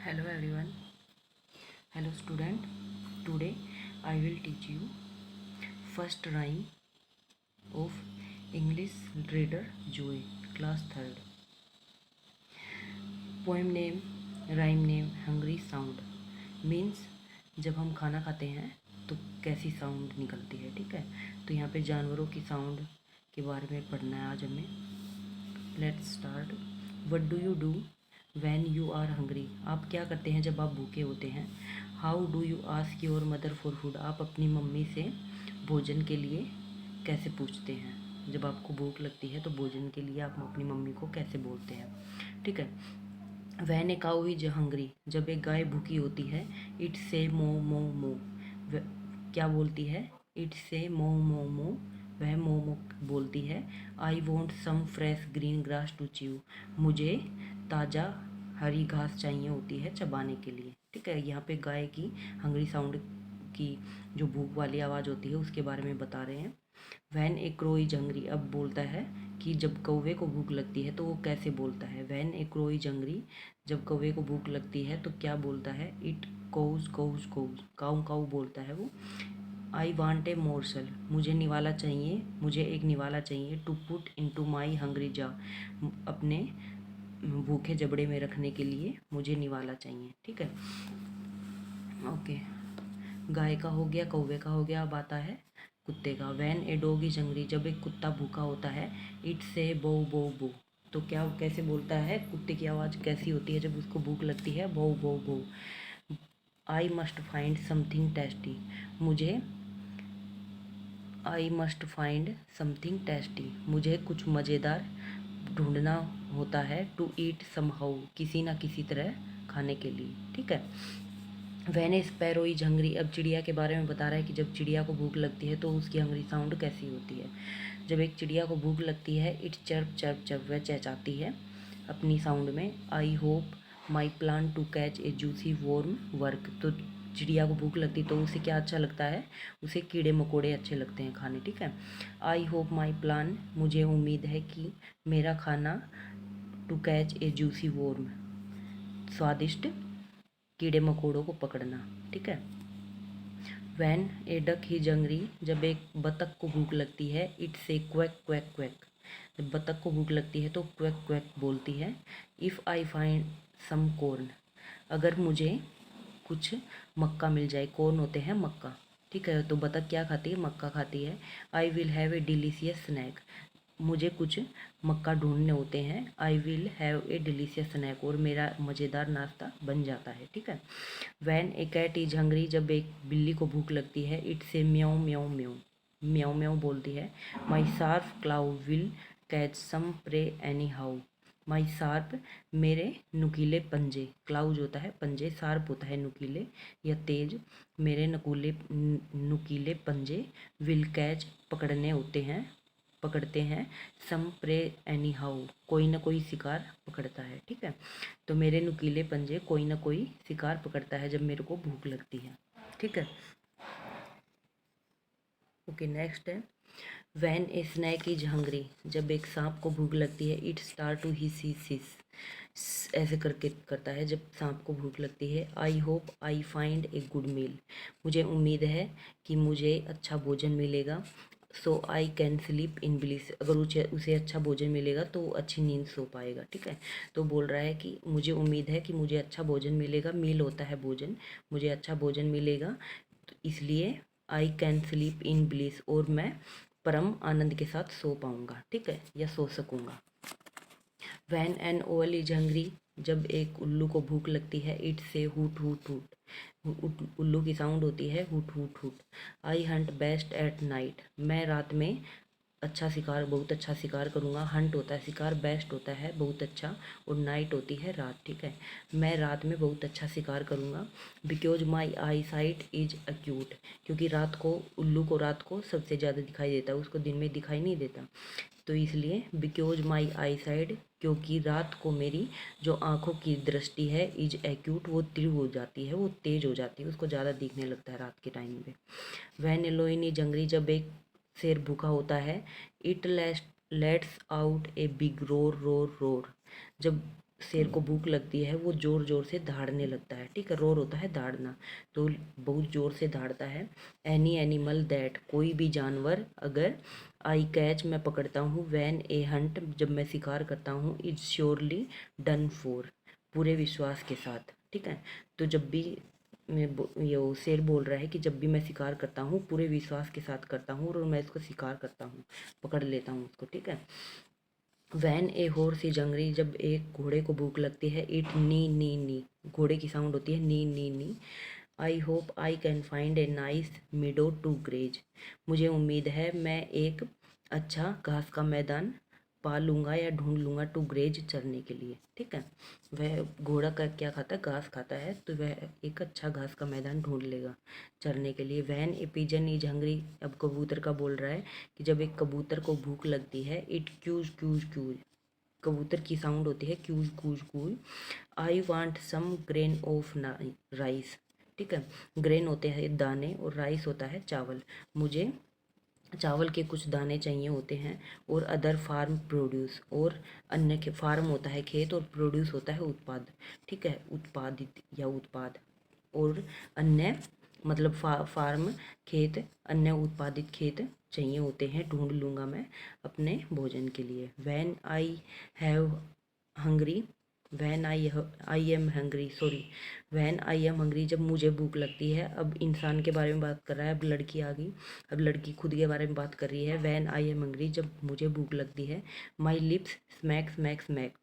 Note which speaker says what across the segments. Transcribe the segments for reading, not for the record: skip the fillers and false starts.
Speaker 1: Hello everyone. Hello student. Today I will teach you first rhyme of English Reader Joy, class 3rd. Poem name, rhyme name, hungry sound means जब हम खाना खाते हैं तो कैसी sound निकलती है, ठीक है। तो यहाँ पे जानवरों की साउंड के बारे में पढ़ना है आज हमें। Let's start. What do you do when you are hungry? आप क्या करते हैं जब आप भूखे होते हैं? How do you ask your mother for food? आप अपनी मम्मी से भोजन के लिए कैसे पूछते हैं? जब आपको भूख लगती है तो भोजन के लिए आप अपनी मम्मी को कैसे बोलते हैं, ठीक है। When A cow is hungry, जब एक गाय भूखी होती है, इट से मो मो मो, क्या बोलती है? इट से मो मो मो, वह मो मो बोलती है। I want some fresh green grass to chew, मुझे ताज़ा हरी घास चाहिए होती है चबाने के लिए, ठीक है। यहाँ पे गाय की हंग्री साउंड की जो भूख वाली आवाज़ होती है उसके बारे में बता रहे हैं। When a crow is hungry, अब बोलता है कि जब कौवे को भूख लगती है तो वो कैसे बोलता है। When A crow is hungry, जब कौवे को भूख लगती है तो क्या बोलता है? इट कोज कोज कोज, काऊ काऊ बोलता है वो। आई वांट ए मोर्सल, मुझे निवाला चाहिए, मुझे एक निवाला चाहिए। To put into my hungry jaw, अपने भूखे जबड़े में रखने के लिए मुझे निवाला चाहिए, ठीक है। ओके, गाय का हो गया, कौवे का हो गया, अब आता है कुत्ते का। When a dog is hungry, जब एक कुत्ता भूखा होता है, इट से बो बो बो, तो क्या कैसे बोलता है? कुत्ते की आवाज़ कैसी होती है जब उसको भूख लगती है? बो बो बो। I must find something tasty, मुझे I must find something tasty, मुझे कुछ मज़ेदार ढूंढना होता है। टू ईट समहाउ, किसी ना किसी तरह खाने के लिए, ठीक है। When A sparrow is hungry, अब चिड़िया के बारे में बता रहा है कि जब चिड़िया को भूख लगती है तो उसकी हंग्री साउंड कैसी होती है। जब एक चिड़िया को भूख लगती है, इट चर्प चर्प चर्प, वह चहचाती है अपनी साउंड में। I hope my plan to catch a juicy worm work, तो चिड़िया को भूख लगती तो उसे क्या अच्छा लगता है? उसे कीड़े मकोड़े अच्छे लगते हैं खाने, ठीक है। आई होप माई प्लान, मुझे उम्मीद है कि मेरा खाना, to catch a juicy worm, स्वादिष्ट कीड़े मकोड़ों को पकड़ना, ठीक है। वैन ए डक ही जंगरी, जब एक बतख को भूख लगती है, इट से क्वैक क्वैक क्वैक, जब बतख को भूख लगती है तो क्वैक क्वैक बोलती है। If I find some corn, अगर मुझे कुछ मक्का मिल जाए, कॉर्न होते हैं मक्का, ठीक है। तो बतख क्या खाती है? मक्का खाती है। I will have a delicious snack, मुझे कुछ मक्का ढूंढने होते हैं। I will have a delicious snack, और मेरा मज़ेदार नाश्ता बन जाता है, ठीक है। When a cat is hungry, जब एक बिल्ली को भूख लगती है, इट से म्याऊं म्याऊं म्याऊं, म्याऊं म्याऊं बोलती है। My sharp claw will catch some prey anyhow, my sharp, मेरे नुकीले पंजे, क्लाउज होता है पंजे, शार्प होता है नुकीले या तेज, मेरे नुकीले पंजे, विल कैच पकड़ने होते हैं, पकड़ते हैं। सम प्रे एनी हाउ, कोई ना कोई शिकार पकड़ता है, ठीक है। तो मेरे नुकीले पंजे कोई ना कोई शिकार पकड़ता है जब मेरे को भूख लगती है, ठीक है। ओके, नेक्स्ट है when A snack is hungry, जब एक सांप को भूख लगती है, इट स्टार्ट टू हिस हिस हिस, ऐसे करके करता है जब सांप को भूख लगती है। I hope I find a good meal, मुझे उम्मीद है कि मुझे अच्छा भोजन मिलेगा। So I can sleep in bliss, अगर उसे अच्छा भोजन मिलेगा तो वो अच्छी नींद सो पाएगा, ठीक है। तो बोल रहा है कि मुझे उम्मीद है कि मुझे अच्छा भोजन मिलेगा, मील होता है भोजन, मुझे अच्छा भोजन मिलेगा, तो इसलिए आई कैन स्लीप इन ब्लिस, और मैं परम आनंद के साथ सो पाऊंगा, ठीक है, या सो सकूंगा। When an owl is hungry, जब एक उल्लू को भूख लगती है, इट से हुट हुट हुट, उल्लू की साउंड होती है हुट हुट हुट। आई हंट बेस्ट एट नाइट, मैं रात में अच्छा शिकार, बहुत अच्छा शिकार करूँगा। हंट होता है शिकार, बेस्ट होता है बहुत अच्छा, और नाइट होती है रात, ठीक है। मैं रात में बहुत अच्छा शिकार करूँगा। Because my I site is acute, क्योंकि रात को उल्लू को रात को सबसे ज़्यादा दिखाई देता है, उसको दिन में दिखाई नहीं देता, तो इसलिए बिकॉज माई आई साइड, क्योंकि रात को मेरी जो आँखों की दृष्टि है, इज एक्यूट, वो तीव्र हो जाती है, वो तेज हो जाती है, उसको ज़्यादा दिखने लगता है रात के टाइम पे। वैन एलोइन इज हंग्री, जब एक शेर भूखा होता है, it let's out a big roar roar roar, जब शेर को भूख लगती है वो ज़ोर ज़ोर से दहाड़ने लगता है, ठीक है। रोर होता है दहाड़ना, तो बहुत ज़ोर से दहाड़ता है। एनी एनिमल दैट, कोई भी जानवर, अगर आई कैच, मैं पकड़ता हूँ, वैन ए हंट, जब मैं शिकार करता हूँ, इट्स श्योरली डन फॉर, पूरे विश्वास के साथ, ठीक है। तो जब भी ये शेर बोल रहा है कि जब भी मैं शिकार करता हूँ पूरे विश्वास के साथ करता हूँ और मैं इसको शिकार करता हूँ, पकड़ लेता हूँ उसको, ठीक है। When A horse is hungry, जब एक घोड़े को भूख लगती है, इट नी नी नी, घोड़े की साउंड होती है neigh neigh neigh. I hope I can find a nice meadow to graze, मुझे उम्मीद है मैं एक अच्छा घास का मैदान पा लूँगा या ढूंढ लूँगा, टू ग्रेज, चरने के लिए, ठीक है। वह घोड़ा का क्या खाता है, घास खाता है, तो वह एक अच्छा घास का मैदान ढूंढ लेगा चरने के लिए। When a pigeon is hungry, अब कबूतर का बोल रहा है कि जब एक कबूतर को भूख लगती है, इट क्यूज क्यूज क्यूज, कबूतर की साउंड होती है क्यूज कूज कूज। I want some grain of rice, ठीक है। ग्रेन होते हैं दाने और राइस होता है चावल, मुझे चावल के कुछ दाने चाहिए होते हैं। और अदर फार्म प्रोड्यूस, और अन्य के, फार्म होता है खेत और प्रोड्यूस होता है उत्पाद, ठीक है, उत्पादित या उत्पाद। और अन्य मतलब फार्म खेत, अन्य उत्पादित खेत चाहिए होते हैं, ढूंढ लूँगा मैं अपने भोजन के लिए। When I have hungry, I am hungry, sorry, when I am hungry, जब मुझे भूख लगती है। अब इंसान के बारे में बात कर रहा है, अब लड़की आ गई, अब लड़की खुद के बारे में बात कर रही है। वैन आई एम हंग्री, जब मुझे भूख लगती है, my lips smack smack smack,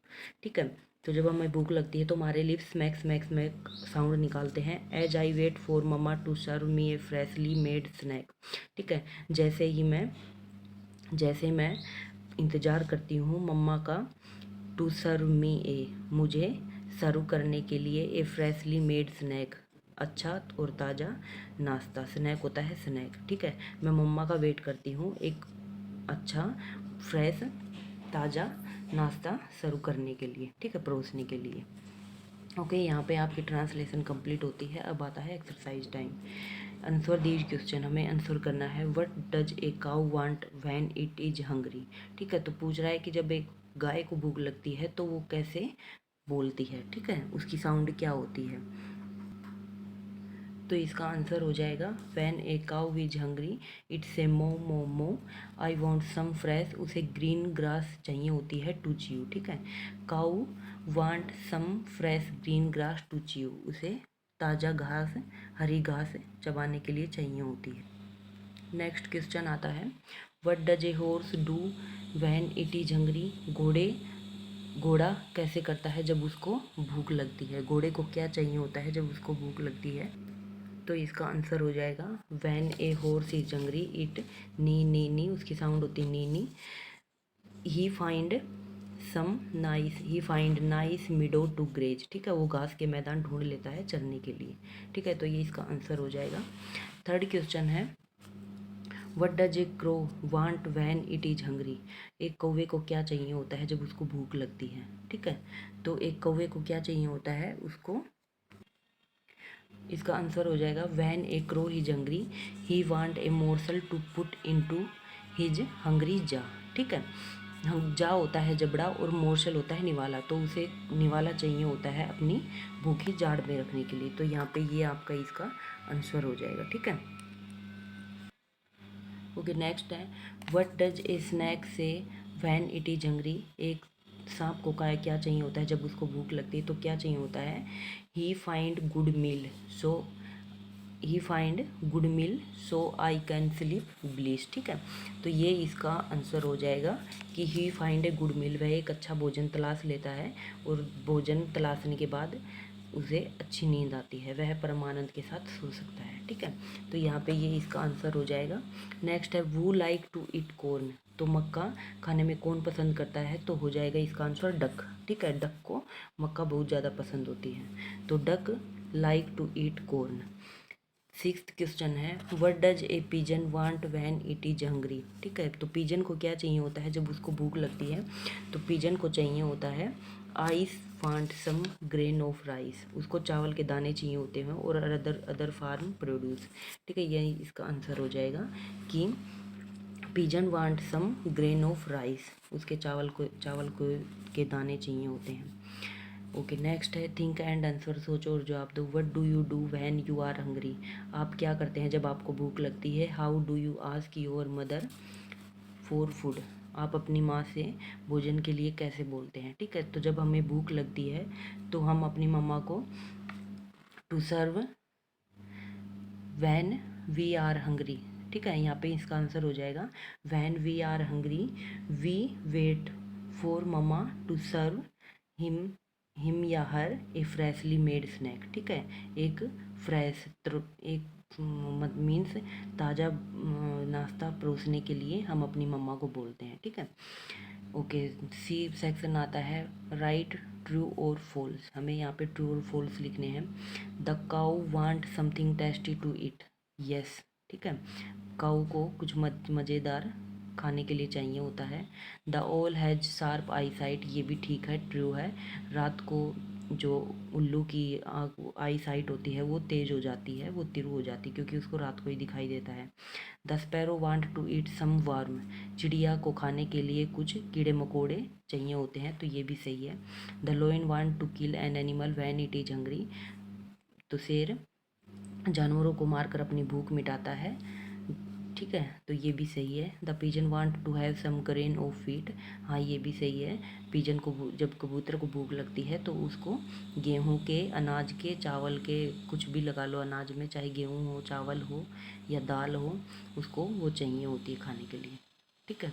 Speaker 1: ठीक है। तो जब हमें भूख लगती है तो हमारे lips smack smack smack sound निकालते हैं। As I wait for mamma to serve me a freshly made snack, ठीक है। जैसे मैं इंतज़ार करती हूँ मम्मा का, टू सर्व मी ए, मुझे सर्व करने के लिए, ए फ्रेशली मेड स्नैक, अच्छा और ताज़ा नाश्ता, स्नैक होता है स्नैक, ठीक है। मैं मम्मा का वेट करती हूँ एक अच्छा फ्रेश ताज़ा नाश्ता सर्व करने के लिए, ठीक है, परोसने के लिए। ओके, यहाँ पे आपकी ट्रांसलेशन कंप्लीट होती है। अब आता है exercise time. Answer these question, हमें आंसर करना है। What does a cow want when it is hungry, ठीक है। तो पूछ रहा है कि जब एक गाय को भूख लगती है तो वो कैसे बोलती है, ठीक है, उसकी साउंड क्या होती है। तो इसका आंसर हो जाएगा when a cow is hungry it say moo moo moo, I want some fresh, उसे ग्रीन ग्रास चाहिए होती है टू च्यू, ठीक है। Cow want some fresh green grass to chew, उसे ताज़ा घास, हरी घास चबाने के लिए चाहिए होती है। नेक्स्ट क्वेश्चन आता है, what does a horse do when it is hungry, घोड़ा कैसे करता है जब उसको भूख लगती है, घोड़े को क्या चाहिए होता है जब उसको भूख लगती है। तो इसका आंसर हो जाएगा when a horse is hungry it neigh neigh neigh, उसकी साउंड होती neigh neigh. He find nice meadow to graze, ठीक है, वो घास के मैदान ढूंढ लेता है चरने के लिए, ठीक है। तो ये इसका आंसर हो जाएगा। थर्ड क्वेश्चन है, what does A crow want when it is hungry, एक कौवे को क्या चाहिए होता है जब उसको भूख लगती है, ठीक है। तो एक कौवे को क्या चाहिए होता है उसको, इसका आंसर हो जाएगा when a crow is hungry he want a morsel to put into his hungry jaw, ठीक है। हम जा होता है जबड़ा और मोर्सल होता है निवाला, तो उसे निवाला चाहिए होता है अपनी भूखी जाड़ में रखने के लिए। तो यहाँ पे ये आपका इसका आंसर हो जाएगा, ठीक है। ओके, नेक्स्ट है, व्हाट डज ए स्नैक से व्हेन इट इज हंग्री, एक सांप को क्या चाहिए होता है जब उसको भूख लगती है, तो क्या चाहिए होता है, he find good meal so I can sleep bliss, ठीक है। तो ये इसका आंसर हो जाएगा कि ही फाइंड ए गुड मील, वह एक अच्छा भोजन तलाश लेता है और भोजन तलाशने के बाद उसे अच्छी नींद आती है, वह परमानंद के साथ सो सकता है, ठीक है। तो यहाँ पे ये इसका आंसर हो जाएगा। नेक्स्ट है, वू लाइक टू ईट कॉर्न, तो मक्का खाने में कौन पसंद करता है, तो हो जाएगा इसका आंसर डक, ठीक है। डक को मक्का बहुत ज़्यादा पसंद होती है, तो duck like to eat corn. Sixth question है, what does a pigeon want when it is hungry, ठीक है। तो पिजन को क्या चाहिए होता है जब उसको भूख लगती है, तो पिजन को चाहिए होता है ice want some grain of rice, उसको चावल के दाने चाहिए होते हैं और अदर फार्म प्रोड्यूस, ठीक है। यही इसका आंसर हो जाएगा कि pigeon want some grain of rice, उसके चावल को के दाने चाहिए होते हैं। ओके, नेक्स्ट है थिंक एंड आंसर, सोचो और जवाब दो। What do you do when you are hungry, आप क्या करते हैं जब आपको भूख लगती है। How do you ask your mother for food, आप अपनी माँ से भोजन के लिए कैसे बोलते हैं। ठीक है, तो जब हमें भूख लगती है तो हम अपनी मम्मा को to serve when we are hungry. ठीक है, यहाँ पे इसका आंसर हो जाएगा when we are hungry we wait for mamma to serve him him या her a freshly made snack. ठीक है, एक फ्रेश एक मीन्स ताज़ा नाश्ता परोसने के लिए हम अपनी मम्मा को बोलते हैं। ठीक है, ओके, सी सेक्शन आता है राइट ट्रू और फॉल्स, हमें यहाँ पे ट्रू और फॉल्स लिखने हैं। The cow want something tasty to eat, yes. ठीक है, काऊ को कुछ मज़ेदार खाने के लिए चाहिए होता है। द ओल हैज शार्प आई साइट, ये भी ठीक है, ट्रू है। रात को जो उल्लू की आई साइट होती है वो तेज़ हो जाती है, वो तिरु हो जाती है, क्योंकि उसको रात को ही दिखाई देता है। The sparrow want to eat some worm, चिड़िया को खाने के लिए कुछ कीड़े मकोड़े चाहिए होते हैं, तो ये भी सही है। The lion want to kill an animal when it is hungry, तो शेर जानवरों को मारकर अपनी भूख मिटाता है। ठीक है, तो ये भी सही है। The pigeon want to have some grain of feet, हाँ ये भी सही है। पिजन को जब कबूतर को भूख लगती है तो उसको गेहूं के, अनाज के, चावल के, कुछ भी लगा लो अनाज में, चाहे गेहूं हो, चावल हो या दाल हो, उसको वो चाहिए होती है खाने के लिए। ठीक है,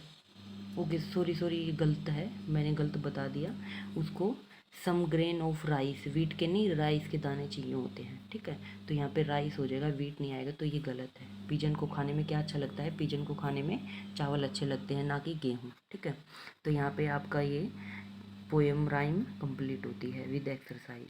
Speaker 1: ओके, सॉरी सॉरी, ये गलत है, मैंने गलत बता दिया। उसको सम ग्रेन ऑफ राइस, वीट के नहीं, राइस के दाने चाहिए होते हैं। ठीक है, तो यहाँ पे राइस हो जाएगा, वीट नहीं आएगा, तो ये गलत है। पिजन को खाने में क्या अच्छा लगता है, पिजन को खाने में चावल अच्छे लगते हैं, ना कि गेहूँ। ठीक है, तो यहाँ पे आपका ये पोएम राइम कंप्लीट होती है विद एक्सरसाइज।